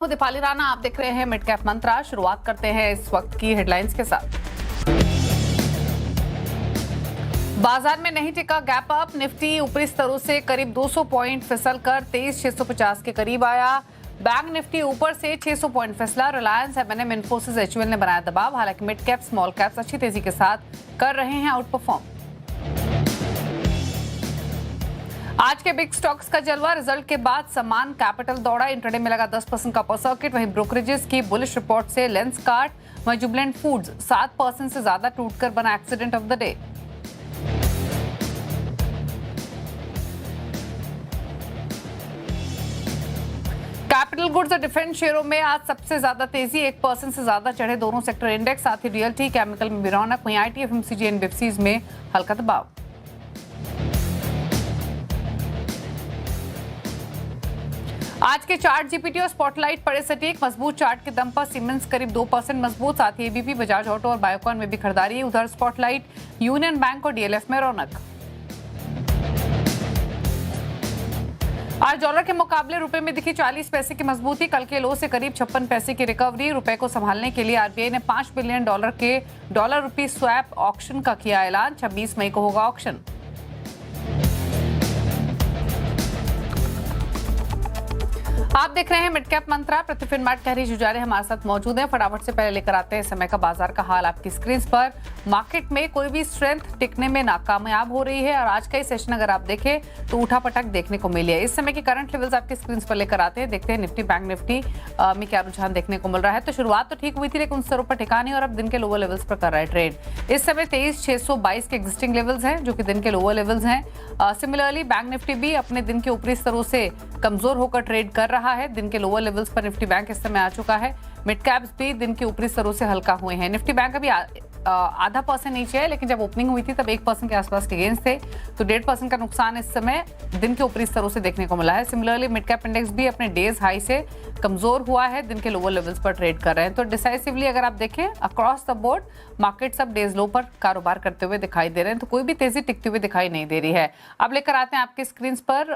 दीपाली राणा, आप देख रहे हैं मिड कैप मंत्रा। शुरुआत करते हैं इस वक्त की हेडलाइंस के साथ। बाजार में नहीं टिका गैप अप, निफ्टी ऊपरी स्तरों से करीब 200 पॉइंट फिसलकर 23,650 के करीब आया। बैंक निफ्टी ऊपर से 600 पॉइंट फिसला। रिलायंस, एमएनएम, इन्फोसिस, एचयूएल ने बनाया दबाव। हालांकि मिड कैप स्मॉल कैप्स अच्छी तेजी के साथ कर रहे हैं आउट परफॉर्म। आज के बिग स्टॉक्स का जलवा, रिजल्ट के बाद समान कैपिटल दौड़ा। इंट्राडे में लगा 10% का अपर सर्किट। वहीं ब्रोकरेजेस की बुलिश रिपोर्ट से लेंसकार्ट, वहीं जुबिलेंट फूड्स 7% से ज्यादा टूटकर बना accident of the day. Capital goods और डिफेंस शेयरों में आज सबसे ज्यादा तेजी, 1% से ज्यादा चढ़े दोनों सेक्टर इंडेक्स। साथ ही रियल्टी, केमिकल में भी रौनक। वहीं आईटी, एफएमसीजी, एनबीएफसीज में हल्का दबाव। आज के चार्ट, जीपीटी और स्पॉटलाइट पड़े सटीक। मजबूत चार्ट के दम पर सीमेंस करीब 2% मजबूत। साथ ही एबीपी, बजाज ऑटो और बायोकॉन में भी खरीदारी। उधर स्पॉटलाइट, यूनियन बैंक और डीएलएफ में रौनक। आज डॉलर के मुकाबले रुपए में दिखी 40 पैसे की मजबूती। कल के लो से करीब 56 पैसे की रिकवरी। रुपए को संभालने के लिए आरबीआई ने $5 बिलियन के डॉलर रुपी स्वैप ऑक्शन का किया ऐलान। 26 मई को होगा ऑक्शन। आप देख रहे हैं मिड कैप मंत्रा। प्रतिफिन मार्ट कहरी जुजारे हमारे साथ मौजूद हैं। फटाफट से पहले लेकर आते हैं समय का बाजार का हाल आपकी स्क्रीन पर। मार्केट में कोई भी स्ट्रेंथ टिकने में नाकामयाब हो रही है और आज का ही सेशन अगर आप देखें तो उठापटक देखने को मिली है। इस समय की करंट लेवल्स आपकी स्क्रीन पर लेकर आते हैं। देखते हैं निफ्टी, बैंक निफ्टी में क्या रुझान देखने को मिल रहा है। तो शुरुआत तो ठीक हुई थी लेकिन उन स्तरों पर टिका नहीं और अब दिन के लोअर लेवल्स पर कर रहा है ट्रेड। इस समय 23,622 के एग्जिस्टिंग लेवल्स हैं जो कि दिन के लोअर लेवल्स हैं। सिमिलरली बैंक निफ्टी भी अपने दिन के ऊपरी स्तरों से कमजोर होकर ट्रेड कर रहा है। दिन के लोअर लेवल्स पर निफ्टी बैंक इस समय आ चुका है। मिड कैप्स भी दिन के ऊपरी स्तरों से हल्का हुए हैं। निफ्टी बैंक अभी आधा % नीचे है लेकिन जब ओपनिंग हुई थी तब 1% के आसपास के गेंस थे, तो 1.5% का नुकसान इस समय दिन के ऊपरी स्तरों से देखने को मिला है। सिमिलरली मिड कैप इंडेक्स भी अपने डेज हाई से कमजोर हुआ है, दिन के लोअर लेवल्स पर ट्रेड कर रहे हैं। तो डिसाइसिवली अगर आप देखें अक्रॉस द बोर्ड मार्केट सब डेज लो पर कारोबार करते हुए दिखाई दे रहे हैं, तो कोई भी तेजी टिकती हुई दिखाई नहीं दे रही है। अब लेकर आते हैं आपके स्क्रीन पर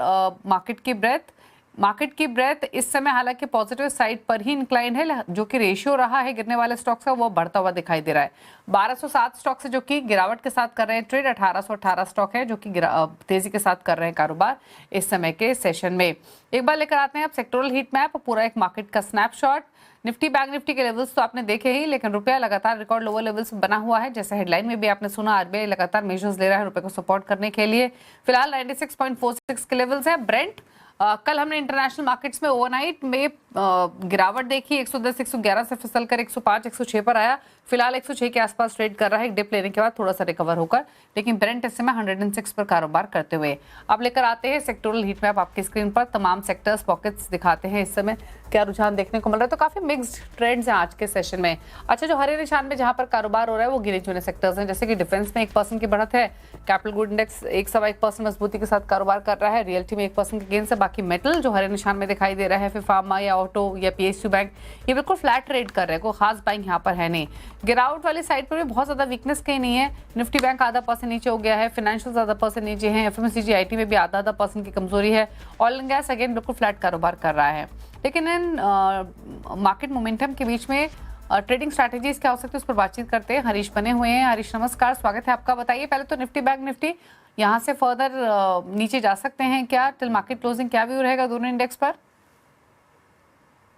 मार्केट की ब्रेथ इस समय हालांकि पॉजिटिव साइड पर ही इंक्लाइंड है, जो कि रेशियो रहा है गिरने वाले स्टॉक्स का वो बढ़ता हुआ दिखाई दे रहा है। 1207 स्टॉक है जो कि गिरावट के साथ कर रहे हैं ट्रेड। 1818 स्टॉक है जो कि तेजी के साथ कर रहे हैं कारोबार इस समय के सेशन में। एक बार लेकर आते हैं अब सेक्टोरल हीट मैप, पूरा एक मार्केट का स्नैपशॉट। निफ्टी, बैंक निफ्टी के लेवल्स तो आपने देखे ही, लेकिन रुपया लगातार रिकॉर्ड लोअर लेवल्स बना हुआ है। जैसे हेडलाइन में भी आपने सुना, आरबीआई लगातार मेजर्स ले रहा है रुपए को सपोर्ट करने के लिए। फिलहाल 96.46 के लेवल्स है। ब्रेंट, कल हमने इंटरनेशनल मार्केट्स में ओवरनाइट में गिरावट देखी, 110 111 से फिसलकर 105 106 पर आया। फिलहाल 106 के आसपास ट्रेड कर रहा है, एक डिप लेने के बाद थोड़ा सा रिकवर होकर, लेकिन ब्रेंट इस समय 106 पर कारोबार करते हुए। अब लेकर आते हैं सेक्टोरल हीट मैप आपकी स्क्रीन पर। तमाम सेक्टर्स पॉकेट्स दिखाते हैं इस समय क्या रुझान देखने को मिल रहा है। तो काफी मिक्स्ड ट्रेंड्स हैं आज के सेशन में। अच्छा, जो हरे निशान में जहां पर कारोबार हो रहा है वो गिने चुने सेक्टर्स हैं, जैसे कि डिफेंस में 1% की बढ़त है। कैपिटल गुड इंडेक्स 1.1% मजबूती के साथ कारोबार कर रहा है। रियल्टी में 1% के गेन से। बाकी मेटल जो हरे निशान में दिखाई दे रहा है, फिर फार्मा या ऑटो या पीएसयू बैंक, ये बिल्कुल फ्लैट ट्रेड कर रहे हैं, कोई खास बाइंग यहाँ पर है नहीं। गिरावट वाली साइड पर भी बहुत ज्यादा वीकनेस कहीं नहीं है। निफ्टी बैंक %0.5 नीचे हो गया है, फाइनेंशियल %0.5 नीचे है, एफएमसीजी आईटी में भी %0.5% की कमजोरी है। ऑयल एंड गैस अगेन बिल्कुल फ्लैट कारोबार कर रहा है। लेकिन इन मार्केट मोमेंटम के बीच में ट्रेडिंग स्ट्रैटेजीज क्या हो सकती है उस पर बातचीत करते हैं। हरीश बने हुए हैं। हरीश, नमस्कार, स्वागत है आपका। बताइए पहले तो निफ्टी, बैंक निफ्टी यहाँ से फर्दर नीचे जा सकते हैं क्या? टिल मार्केट क्लोजिंग क्या व्यू रहेगा दोनों इंडेक्स पर?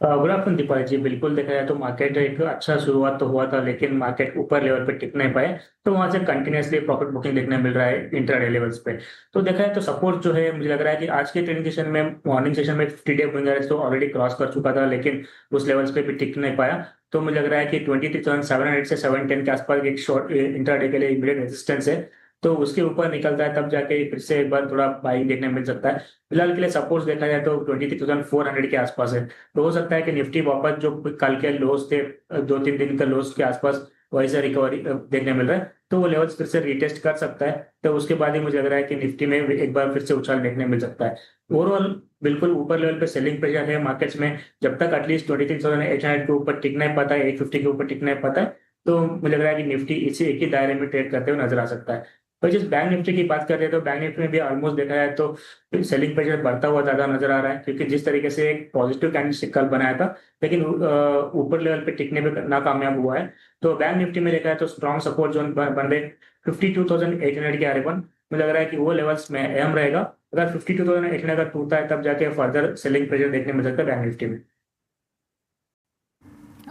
गुड आफ्टरनून दीपाली जी। बिल्कुल देखा जाए तो मार्केट एक अच्छा शुरुआत तो हुआ था लेकिन मार्केट ऊपर लेवल पे टिक नहीं पाए, तो वहां से कंटिन्यूसली प्रॉफिट बुकिंग देखने मिल रहा है इंट्राडे लेवल्स पे। तो देखा जाए तो सपोर्ट जो है मुझे लग रहा है कि आज के ट्रेडिंग सेशन में, मॉर्निंग सेशन में 50 डे मूविंग एवरेज तो ऑलरेडी क्रॉस कर चुका था लेकिन उस लेवल्स पे भी टिक नहीं पाया। तो मुझे लग रहा है कि 23,700 से 710 के आसपास एक शॉर्ट इंट्राडे के लिए इमीडिएट रेजिस्टेंस है, तो उसके ऊपर निकलता है तब जाके फिर से एक बार थोड़ा बाइंग देखने मिल सकता है। फिलहाल के लिए सपोर्ट देखा जाए तो 23,400 के आसपास है, तो हो सकता है कि निफ्टी वापस जो कल के लोस थे 2-3 दिन के लोस के आसपास वही से रिकवरी देखने मिल रहा है, तो वो लेवल्स फिर से रिटेस्ट कर सकता है। तो उसके बाद ही मुझे लग रहा है कि निफ्टी में एक बार फिर से उछाल देखने मिल सकता है। ओवरऑल बिल्कुल ऊपर लेवल पे सेलिंग प्रेशर है मार्केट्स में। जब तक एटलीस्ट 23,800 के ऊपर टिक नहीं पाता है, 850 के ऊपर टिक नहीं पाता है, तो मुझे लग रहा है कि निफ्टी इसी एक ही दायरे में ट्रेड करते हुए नजर आ सकता है। और जिस बैंक निफ्टी की बात कर रहे हैं तो बैंक निफ्टी में भी ऑलमोस्ट देखा जाए तो सेलिंग प्रेशर बढ़ता हुआ ज्यादा नजर आ रहा है, क्योंकि जिस तरीके से एक पॉजिटिव कैंडलस्टिक कल बनाया था लेकिन ऊपर लेवल पे टिकने में नाकामयाब हुआ है। तो बैंक निफ्टी में देखा है तो स्ट्रॉन्ग सपोर्ट जोन बन रहे 52,800 के आरेपन मुझे लग रहा है कि वो लेवल्स में अहम रहेगा। अगर 52,800 अगर टूटता है तब जाके फर्दर सेलिंग प्रेशर देखने मिल सकता है बैंक निफ्टी में।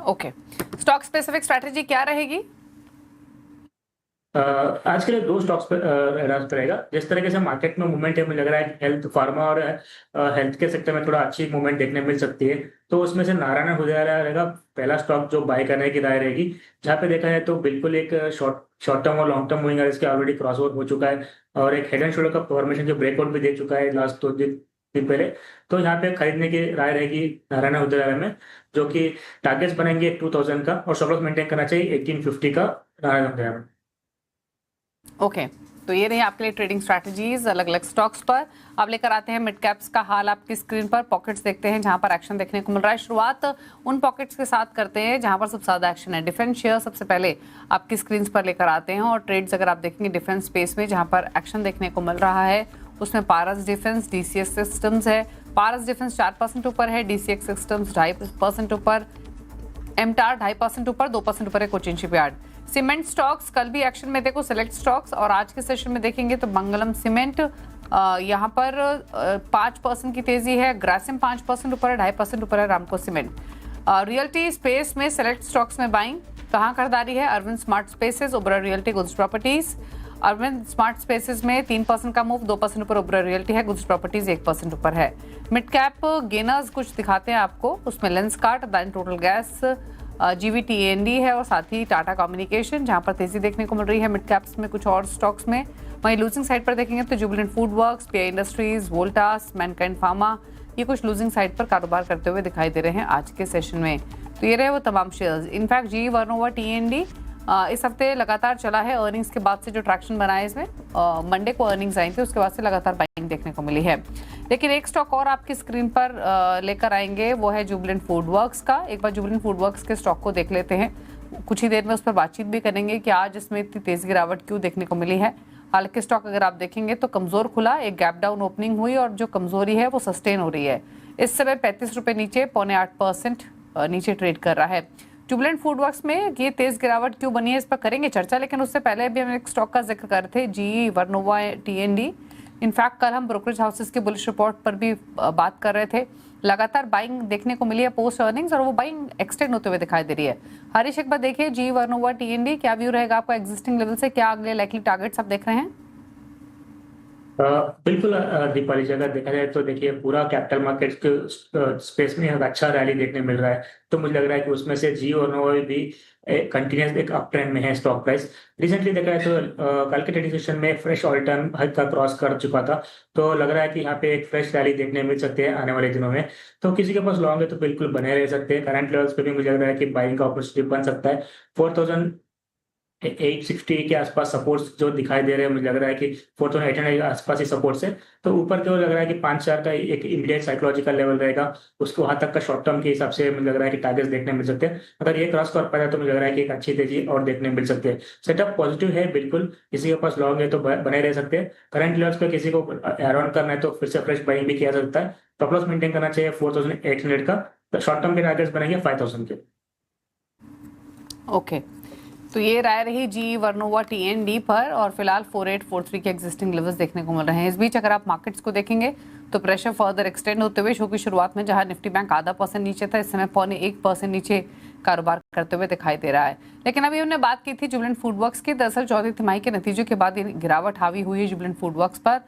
ओके, स्टॉक स्पेसिफिक स्ट्रैटेजी क्या रहेगी? आज के लिए दो स्टॉक्स पर रहेगा। जिस तरीके से मार्केट में मूवमेंट है मुझे लग रहा है कि हेल्थ फार्मा और हेल्थ के सेक्टर में थोड़ा अच्छी मूवमेंट देखने मिल सकती है। तो उसमें से नारायण हृदयालय रहेगा पहला स्टॉक जो बाय करने की राय रहेगी, जहाँ पे देखा है तो बिल्कुल एक शॉर्ट टर्म और लॉन्ग टर्म मूविंग एवरेज के ऑलरेडी क्रॉस ओवर हो चुका है और एक हेड एंड शोल्डर का फॉर्मेशन जो ब्रेकआउट भी दे चुका है लास्ट 2 दिन पहले। तो यहाँ पे खरीदने की राय रहेगी नारायण हृदयालय में, जो कि टारगेट्स बनेंगे 2000 का और स्टॉप लॉस मेंटेन करना चाहिए 1850 का नारायण हृदयालय में। ओके, तो ये रही आपके लिए ट्रेडिंग स्ट्रैटेजीज अलग अलग स्टॉक्स पर। अब लेकर आते हैं मिड कैप्स का हाल आपकी स्क्रीन पर। पॉकेट्स देखते हैं जहां पर एक्शन देखने को मिल रहा है। शुरुआत उन पॉकेट्स के साथ करते हैं जहां पर सबसे ज्यादा एक्शन है। डिफेंस शेयर सबसे पहले आपकी स्क्रीन पर लेकर आते हैं और ट्रेड्स अगर आप देखेंगे डिफेंस स्पेस में जहां पर एक्शन देखने को मिल रहा है उसमें पारस डिफेंस, डीसीएक्स सिस्टम्स है। पारस डिफेंस 4% ऊपर है, डीसीएक्स सिस्टम्स 2.5% ऊपर, एमटार 2.5% ऊपर, 2% ऊपर है कोचिन शिपयार्ड। सीमेंट स्टॉक्स कल भी एक्शन में देखो सिलेक्ट स्टॉक्स, और आज के सेशन में देखेंगे तो मंगलम सीमेंट यहाँ पर 5% की तेजी है, ग्रासिम 5% ऊपर है, 2.5% ऊपर है रामको सीमेंट। रियल्टी स्पेस में सिलेक्ट स्टॉक्स में बाइंग कहाँ खरीदारी है? Arvind smart spaces, Oberoi realty, goods properties. Arvind smart spaces में 3% का मूव, 2% ऊपर ओबरा रियल्टी है, गुड्स प्रॉपर्टीज 1% ऊपर है। मिड कैप गेनर्स कुछ दिखाते हैं आपको, उसमें Lenskart, then Total Gas, GVTND है और साथ ही टाटा कम्युनिकेशन जहां पर तेजी देखने को मिल रही है। मिड कैप्स में कुछ और स्टॉक्स में। वहीं लूजिंग साइड पर देखेंगे तो Jubilant food works, PI industries, Voltas, Mankind pharma ये कुछ लूजिंग साइड पर कारोबार करते हुए दिखाई दे रहे हैं आज के सेशन में। तो ये रहे वो तमाम shares. In fact GE Vernova TND इस हफ्ते लगातार चला है। अर्निंग्स के बाद से जो ट्रैक्शन बना है इसमें, मंडे को अर्निंग्स आई थी उसके बाद से लगातार बाइंग देखने को मिली है। लेकिन एक स्टॉक और आपकी स्क्रीन पर लेकर आएंगे, वो है जुबिलेंट फूड वर्क्स का। एक बार जुबिलेंट फूड वर्क्स के स्टॉक को देख लेते हैं, कुछ ही देर में उस पर बातचीत भी करेंगे कि आज इसमें इतनी तेज गिरावट क्यों देखने को मिली है। हालांकि स्टॉक अगर आप देखेंगे तो कमजोर खुला, एक गैप डाउन ओपनिंग हुई और जो कमजोरी है वो सस्टेन हो रही है। इस समय 35 रुपये नीचे 0.8% नीचे ट्रेड कर रहा है। जुबिलेंट फूड वर्क्स में ये तेज गिरावट क्यों बनी है इस पर करेंगे चर्चा, लेकिन उससे पहले भी हम एक स्टॉक का जिक्र कर रहे थे, GE वर्नोवा TND। इनफैक्ट कल हम ब्रोकरेज हाउसेस के बुलिश रिपोर्ट पर भी बात कर रहे थे। लगातार बाइंग देखने को मिली है पोस्ट अर्निंग्स और वो बाइंग एक्सटेंड होते हुए दिखाई दे रही है। हरीश एक बार देखिए GE वर्नोवा TND क्या व्यू रहेगा आपका एग्जिस्टिंग लेवल से, क्या अगले लाइकली टारगेट्स आप देख रहे हैं? बिल्कुल दीपाली जी, अगर देखा जाए तो देखिए पूरा कैपिटल मार्केट के स्पेस में एक अच्छा रैली देखने मिल रहा है। तो मुझे लग रहा है कि उसमें से GE और नोवा भी कंटिन्यूस एक अप ट्रेंड में है स्टॉक प्राइस। रिसेंटली देखा है तो कल के ट्रेडिंग सेशन में फ्रेश ऑल टाइम हाई का क्रॉस कर चुका था। तो लग रहा है कि यहाँ पे एक फ्रेश रैली देखने मिल सकती है आने वाले दिनों में। तो किसी के पास लॉन्ग है तो बिल्कुल बने रह सकते हैं। करंट लेवल्स पे भी मुझे लग रहा है कि बाइंग का अपॉर्चुनिटी बन सकता है। 4860 के आसपास सपोर्ट्स जो दिखाई दे रहे हैं, मुझे लग रहा है कि 4800 के आसपास ही सपोर्ट्स है। तो ऊपर की ओर लग रहा है कि 5-4 का एक इमीडिएट साइकोलॉजिकल लेवल रहेगा, उसको वहां तक का शॉर्ट टर्म के हिसाब से मुझे लग रहा है कि टारगेट्स देखने मिल सकते हैं। अगर ये क्रॉस कर पाया तो मुझे लग रहा है कि एक अच्छी तेजी और देखने मिल सकती है। सेटअप पॉजिटिव है बिल्कुल, किसी के पास लॉन्ग है तो बने रह सकते हैं। करंट लेवल्स पे किसी को अराउंड करना है तो फिर से फ्रेश बाइंग भी किया जा सकता है। स्टॉप लॉस मेंटेन करना चाहिए 4800 का। तो शॉर्ट टर्म के टारगेट्स बनेंगे 5000 के। ओके, तो ये राय रही GE वर्नोवा TND पर और फिलहाल 4843 के एग्जिस्टिंग लेवल्स देखने को मिल रहे हैं। इस बीच अगर आप मार्केट्स को देखेंगे तो प्रेशर फर्दर एक्सटेंड होते हुए शो की शुरुआत में जहां निफ्टी बैंक 0.5% नीचे था, इस समय 0.1% नीचे कारोबार करते हुए दिखाई दे रहा है। लेकिन अभी हमने बात की थी जुबिलेंट फूड वर्क्स की। दरअसल चौथी तिमाही के नतीजों के बाद गिरावट हावी हुई है जुबिलेंट फूड वर्क्स पर।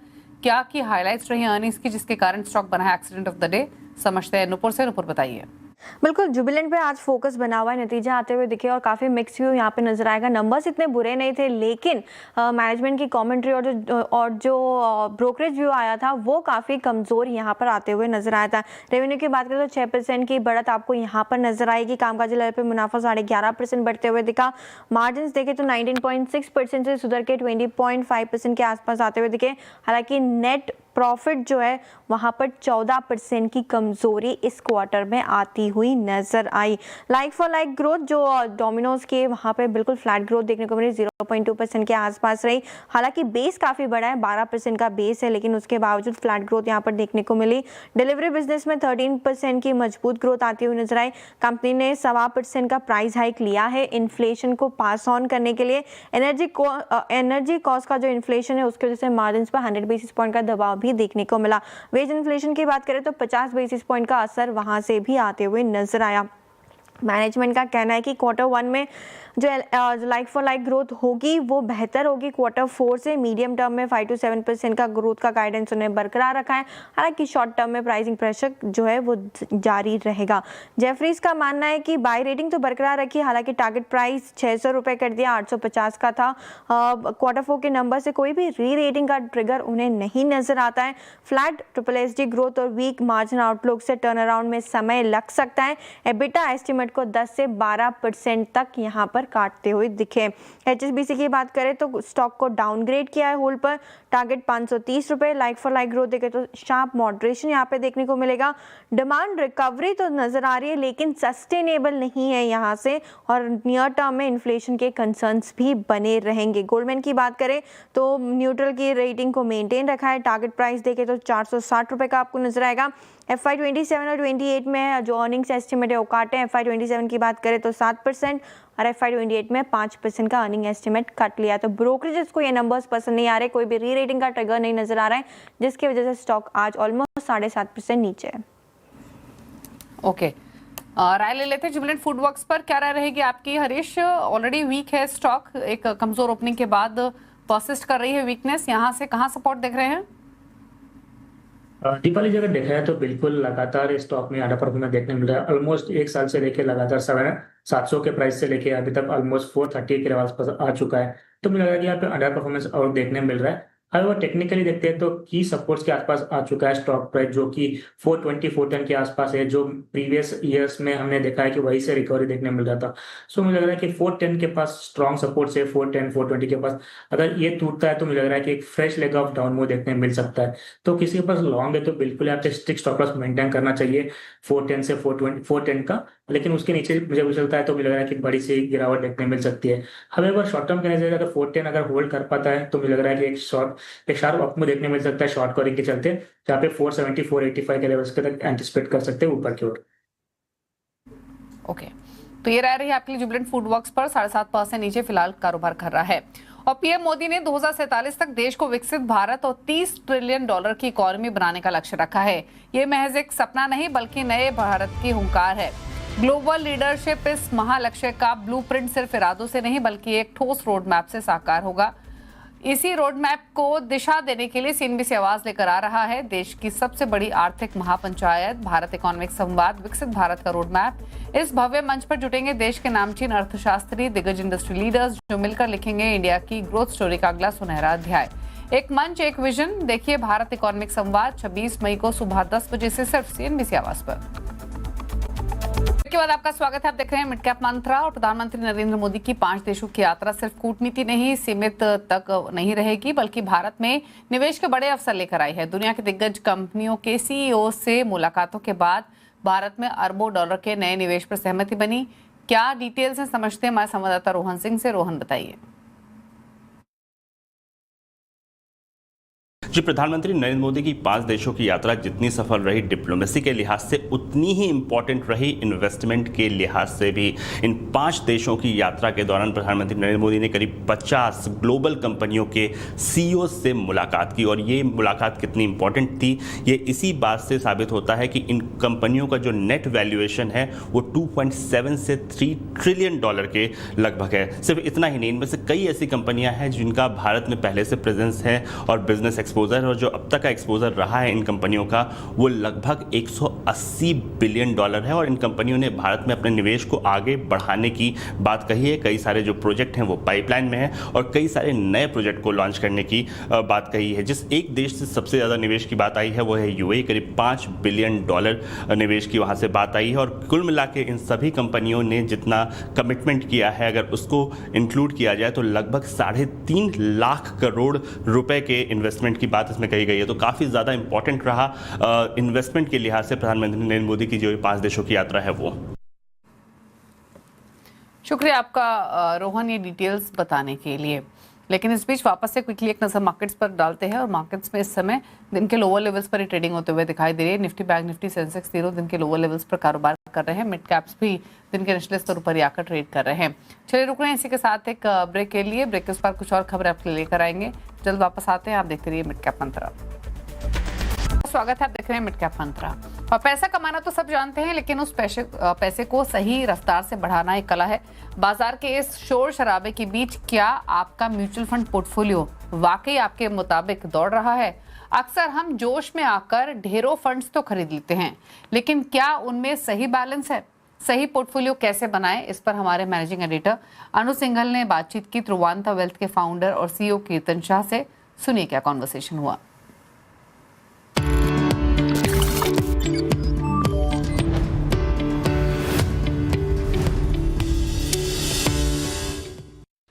क्या की हाईलाइट्स रही अर्निंग्स की जिसके कारण स्टॉक बना है एक्सीडेंट ऑफ द डे, समझते हैं नुपुर से। नुपुर बताइए। बिल्कुल, जुबिलेंट पे आज फोकस बना हुआ है, नतीजा आते हुए दिखे और काफ़ी मिक्स व्यू यहाँ पे नजर आएगा। नंबर्स इतने बुरे नहीं थे, लेकिन मैनेजमेंट की कमेंट्री और जो ब्रोकरेज व्यू आया था वो काफ़ी कमज़ोर यहाँ पर आते हुए नजर आया था। रेवेन्यू की बात करें तो 6% की बढ़त आपको यहाँ पर नजर आएगी। कामकाजी लेवल पर मुनाफा 11.5% बढ़ते हुए दिखा। मार्जिन देखें तो 19.6% से सुधर के 20.5% के आसपास आते हुए दिखे। हालांकि नेट प्रॉफिट जो है वहाँ पर 14% की कमज़ोरी इस क्वार्टर में आती हुई नज़र आई। लाइक फॉर लाइक ग्रोथ जो डोमिनोज के वहाँ पे बिल्कुल फ्लैट ग्रोथ देखने को मिली, 0.2% के आसपास रही। हालांकि बेस काफ़ी बड़ा है, 12% का बेस है, लेकिन उसके बावजूद फ्लैट ग्रोथ यहाँ पर देखने को मिली। डिलीवरी बिजनेस में 13% की मजबूत ग्रोथ आती हुई नजर आई। कंपनी ने 1.25% का प्राइस हाइक लिया है इन्फ्लेशन को पास ऑन करने के लिए। एनर्जी कॉस्ट का जो इन्फ्लेशन है उसकी वजह से मार्जिन पर 100 बेसिस पॉइंट का दबाव भी देखने को मिला। वेज इन्फ्लेशन की बात करें तो 50 बेसिस पॉइंट का असर वहां से भी आते हुए नजर आया। मैनेजमेंट का कहना है कि क्वार्टर 1 में जो लाइक फॉर लाइक ग्रोथ होगी वो बेहतर होगी क्वार्टर 4 से। मीडियम टर्म में 5 to 7% का ग्रोथ का गाइडेंस उन्हें बरकरार रखा है। हालांकि शॉर्ट टर्म में प्राइसिंग प्रेशर जो है वो जारी रहेगा। जेफरीज का मानना है कि बाय रेटिंग तो बरकरार रखी, हालांकि टारगेट प्राइस 600 रुपये कर दिया, 850 का था। क्वार्टर 4 के नंबर से कोई भी री रेटिंग का ट्रिगर उन्हें नहीं नजर आता है। फ्लैट SSSD ग्रोथ और वीक मार्जिन आउटलुक से टर्न अराउंड में समय लग सकता है। एबिटा एस्टिमेट को 10 से 12% तक यहाँ पर काटते हुए दिखे। HSBC की बात करें तो स्टॉक को डाउनग्रेड किया है होल्ड पर, टारगेट 530 रुपए। लाइक फॉर लाइक ग्रोथ देखें तो शार्प मॉडरेशन यहाँ पे देखने को मिलेगा। डिमांड रिकवरी तो नजर आ रही है लेकिन सस्टेनेबल नहीं है यहाँ से, और नियर टर्म में इन्फ्लेशन के कंसर्न्स भी बने रहेंगे। गोल्डमैन की बात करें तो न्यूट्रल की रेटिंग को मेंटेन रखा है। टारगेट प्राइस देखें तो 460 रुपए का आपको नजर आएगा। FY27 और 28 में जो अर्निंग्स एस्टिमेट है वो काटे हैं। FY27 की बात करें तो 7% और FY28 में 5% का अर्निंग एस्टिमेट कट लिया। तो ब्रोकरेजेस को ये नंबर्स पसंद नहीं आ रहे, कोई भी री रेटिंग का ट्रिगर नहीं नजर आ रहा है, जिसकी वजह से स्टॉक आज ऑलमोस्ट 7.5% नीचे है। ओके, राय ले लेते हैं जुबिलेंट फूडवर्क्स पर। क्या राय रहेगी आपकी हरीश? ऑलरेडी वीक है स्टॉक, एक कमजोर ओपनिंग के बाद परसिस्ट कर रही है वीकनेस, यहाँ से कहाँ सपोर्ट देख रहे हैं? दीपाली जी अगर देखा जाए तो बिल्कुल लगातार इस स्टॉक में अंडर परफॉर्मेंस देखने मिल रहा है। ऑलमोस्ट 1 साल से लेके लगातार 700 के प्राइस से लेके अभी तक ऑलमोस्ट 430 के आसपास आ चुका है। तो मुझे लग रहा है कि यहाँ पे अंडर परफॉर्मेंस और देखने मिल रहा है। अगर टेक्निकली देखते हैं तो की सपोर्ट्स के आसपास आ चुका है स्टॉक प्राइस, जो कि 420 410 के आसपास है, जो प्रीवियस ईयर्स में हमने देखा है कि वही से रिकवरी देखने मिल रहा था। सो मुझे लग रहा है कि 410 के पास स्ट्रॉन्ग सपोर्ट है, 410 420 के पास अगर ये टूटता है तो मुझे लग रहा है कि एक fresh leg of down move देखने मिल सकता है। तो किसी के पास लॉन्ग है तो बिल्कुल आपको स्ट्रिक्ट स्टॉप लॉस मेंटेन करना चाहिए 410 से 410 का, लेकिन उसके नीचे मुझे चलता है तो मुझे लग रहा है कि बड़ी सी गिरावट देखने मिल सकती है। हमें अगर शॉर्ट टर्म करने जाएगा तो 410 अगर होल्ड कर पाता है तो मुझे लग रहा है कि एक शार्प अप में देखने मिल सकता है शॉर्ट कवरिंग के चलते, जहाँ पे 470 485 के लेवल्स के तक एंटिसिपेट कर सकते हैं ऊपर की ओर। ओके, तो ये रह रही है आपके लिए जुबिलेंट फूडवर्क्स पर 7.5% नीचे फिलहाल कारोबार कर रहा है। और पीएम मोदी ने 2047 तक देश को विकसित भारत और $30 ट्रिलियन की इकोनॉमी बनाने का लक्ष्य रखा है। ये महज एक सपना नहीं बल्कि नए भारत की हुंकार है। ग्लोबल लीडरशिप इस महालक्ष्य का ब्लूप्रिंट सिर्फ इरादों से नहीं बल्कि एक ठोस रोड मैप से साकार होगा। इसी रोड मैप को दिशा देने के लिए CNBC आवाज लेकर आ रहा है देश की सबसे बड़ी आर्थिक महापंचायत भारत इकोनॉमिक संवाद विकसित भारत का रोड मैप। इस भव्य मंच पर जुटेंगे देश के नामचीन अर्थशास्त्री, दिग्गज इंडस्ट्री लीडर्स जो मिलकर लिखेंगे इंडिया की ग्रोथ स्टोरी का अगला सुनहरा अध्याय। एक मंच एक विजन, देखिए भारत इकोनॉमिक संवाद 26 मई को सुबह 10 बजे से सिर्फ CNBC आवाज पर। के बाद आपका स्वागत है। आप देख रहे हैं मिड कैप मंत्रा। और प्रधानमंत्री नरेंद्र मोदी की 5 देशों की यात्रा सिर्फ कूटनीति नहीं सीमित तक नहीं रहेगी बल्कि भारत में निवेश के बड़े अवसर लेकर आई है। दुनिया के दिग्गज कंपनियों के CEO से मुलाकातों के बाद भारत में अरबों डॉलर के नए निवेश पर सहमति बनी। क्या डिटेल्स हैं समझते हैं हमारे संवाददाता रोहन सिंह से। रोहन बताइए। जी, प्रधानमंत्री नरेंद्र मोदी की 5 देशों की यात्रा जितनी सफल रही डिप्लोमेसी के लिहाज से उतनी ही इंपॉर्टेंट रही इन्वेस्टमेंट के लिहाज से भी। इन 5 देशों की यात्रा के दौरान प्रधानमंत्री नरेंद्र मोदी ने करीब 50 ग्लोबल कंपनियों के CEO से मुलाकात की। और ये मुलाकात कितनी इंपॉर्टेंट थी ये इसी बात से साबित होता है कि इन कंपनियों का जो नेट वैल्यूएशन है वो 2.7 से 3 ट्रिलियन डॉलर के लगभग है। सिर्फ इतना ही नहीं, इनमें से कई ऐसी कंपनियां हैं जिनका भारत में पहले से प्रेजेंस है और बिजनेस एक्सपोजर, और जो अब तक का एक्सपोजर रहा है इन कंपनियों का वो लगभग 180 बिलियन डॉलर है। और इन कंपनियों ने भारत में अपने निवेश को आगे बढ़ाने की बात कही है। कई सारे जो प्रोजेक्ट हैं वो पाइपलाइन में है और कई सारे नए प्रोजेक्ट को लॉन्च करने की बात कही है। जिस एक देश से सबसे ज़्यादा निवेश की बात आई है वो है UAE, करीब 5 बिलियन डॉलर निवेश की वहाँ से बात आई है। और कुल मिला के इन सभी कंपनियों ने जितना कमिटमेंट किया है अगर उसको इंक्लूड किया जाए तो लगभग 3.5 लाख करोड़ रुपए के इन्वेस्टमेंट की बात इसमें कही गई है, तो काफ़ी ज़्यादा इंपॉर्टेंट रहा इन्वेस्टमेंट के लिहाज से प्रधानमंत्री नरेंद्र मोदी की जो 5 देशों की यात्रा है वो। शुक्रिया आपका रोहन, ये डिटेल्स बताने के लिए। लेकिन इस बीच वापस से क्विकली एक नजर मार्केट्स पर डालते हैं, और मार्केट्स में इस समय दिन के लोअर लेवल्स पर ही ट्रेडिंग होते हुए दिखाई दे रही है। निफ्टी, बैंक निफ्टी, सेंसेक्स तीनों दिन के लोअर लेवल्स पर कारोबार कर रहे हैं। मिड कैप्स भी दिन के निचले स्तर पर ही आकर ट्रेड कर रहे हैं। चलिए रुक रहे हैं इसी के साथ एक ब्रेक के लिए। ब्रेक के उस पर कुछ और खबरें आपके लिए लेकर आएंगे। जल्द वापस आते हैं, आप देखते रहिए मिड कैप मंत्रा। स्वागत है, आप देख रहे हैं मिड कैप मंत्रा। और पैसा कमाना तो सब जानते हैं, लेकिन उस पैसे को सही रफ्तार से बढ़ाना एक कला है। बाजार के इस शोर शराबे के बीच क्या आपका म्यूचुअल फंड पोर्टफोलियो वाकई आपके मुताबिक दौड़ रहा है? अक्सर हम जोश में आकर ढेरों फंड्स तो खरीद लेते हैं, लेकिन क्या उनमें सही बैलेंस है? सही पोर्टफोलियो कैसे बनाएं, इस पर हमारे मैनेजिंग एडिटर अनु सिंघल ने बातचीत की त्रिवांता वेल्थ के फाउंडर और CEO कीर्तन शाह से। सुनिए क्या कॉन्वर्सेशन हुआ।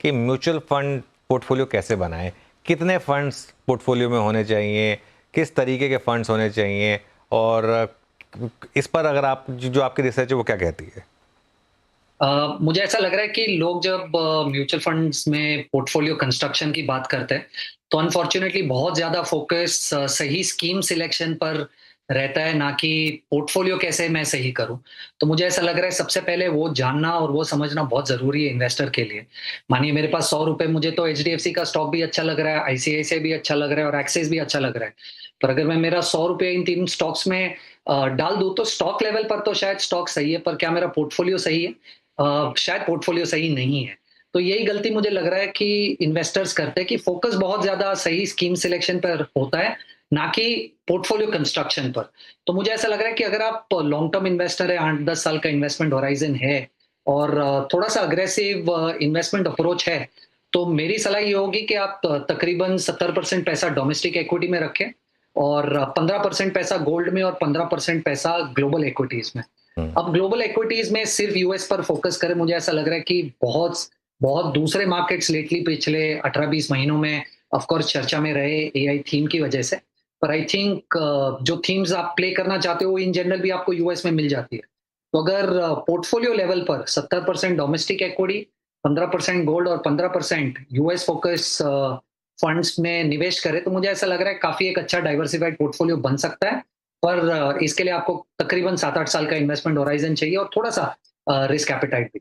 कि म्यूचुअल फंड पोर्टफोलियो कैसे बनाएं, कितने फंड्स पोर्टफोलियो में होने चाहिए, किस तरीके के फंड्स होने चाहिए, और इस पर अगर आप जो आपकी रिसर्च है वो क्या कहती है? मुझे ऐसा लग रहा है कि लोग जब म्यूचुअल फंड्स में पोर्टफोलियो कंस्ट्रक्शन की बात करते हैं तो अनफॉर्चुनेटली बहुत ज़्यादा फोकस सही स्कीम सिलेक्शन पर रहता है, ना कि पोर्टफोलियो कैसे मैं सही करूं। तो मुझे ऐसा लग रहा है सबसे पहले वो जानना और वो समझना बहुत ज़रूरी है इन्वेस्टर के लिए। मानिए मेरे पास 100 रुपये, मुझे तो HDFC का स्टॉक भी अच्छा लग रहा है, ICICI भी अच्छा लग रहा है और एक्सिस भी अच्छा लग रहा है, पर अगर मैं मेरा 100 रुपये इन 3 स्टॉक्स में डाल दूं तो स्टॉक लेवल पर तो शायद स्टॉक सही है, पर क्या मेरा पोर्टफोलियो सही है? शायद पोर्टफोलियो सही नहीं है। तो यही गलती मुझे लग रहा है कि इन्वेस्टर्स करते हैं कि फोकस बहुत ज्यादा सही स्कीम सिलेक्शन पर होता है, ना कि पोर्टफोलियो कंस्ट्रक्शन पर। तो मुझे ऐसा लग रहा है कि अगर आप लॉन्ग टर्म इन्वेस्टर है, 8-10 साल का इन्वेस्टमेंट होराइजन है और थोड़ा सा अग्रेसिव इन्वेस्टमेंट अप्रोच है, तो मेरी सलाह ये होगी कि आप तकरीबन 70% पैसा डोमेस्टिक इक्विटी में रखें और 15% पैसा गोल्ड में और 15% पैसा ग्लोबल इक्विटीज में। अब ग्लोबल इक्विटीज में सिर्फ यूएस पर फोकस करें, मुझे ऐसा लग रहा है कि बहुत दूसरे मार्केट्स लेटली पिछले 18-20 महीनों में ऑफ कोर्स चर्चा में रहे AI थीम की वजह से, पर आई थिंक जो थीम्स आप प्ले करना चाहते हो इन जनरल भी आपको यूएस में मिल जाती है। तो अगर पोर्टफोलियो लेवल पर 70% डोमेस्टिक इक्विटी, 15% गोल्ड और 15% यूएस फोकस फंड्स में निवेश करें, तो मुझे ऐसा लग रहा है काफी एक अच्छा डाइवर्सिफाइड पोर्टफोलियो बन सकता है। पर इसके लिए आपको तकरीबन 7-8 साल का इन्वेस्टमेंट होराइजन चाहिए और थोड़ा सा रिस्क एपेटाइट भी।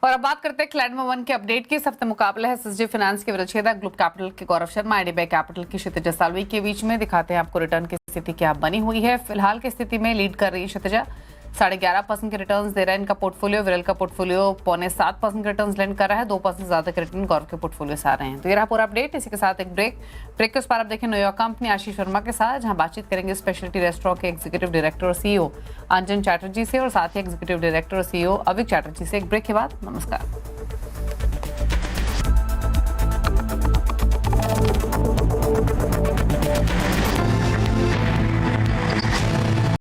और अब बात करते हैं क्लैड में 1 के अपडेट की। इस हफ्ते मुकाबला है SSG फाइनेंस के विरछेदा, ग्लोब कैपिटल के गौरव शर्मा, IDBI कैपिटल की क्षितिजा सालवी के बीच में। दिखाते हैं आपको रिटर्न की स्थिति क्या बनी हुई है। फिलहाल की स्थिति में लीड कर रही है क्षितिजा, 11.5% के रिटर्न्स दे रहा है इनका पोर्टफोलियो। विरल का पोर्टफोलियो 6.25% के रिटर्न्स लैंड कर रहा है, 2% ज्यादा के रिटर्न गौरव के पोर्टफोलियो से आ रहे हैं। तो ये रहा पूरा अपडेट। इसी के साथ एक ब्रेक के उस पर आप देखें न्यूयॉर्क कंपनी आशीष वर्मा के साथ, जहां बातचीत करेंगे स्पेशलिटी रेस्टोरेंट के एग्जीक्यूटिव डायरेक्टर और CEO अंजन चैटर्जी से, और साथ ही एग्जीक्यूटिव डायरेक्टर और CEO अविक चैटर्जी से। एक ब्रेक के बाद नमस्कार।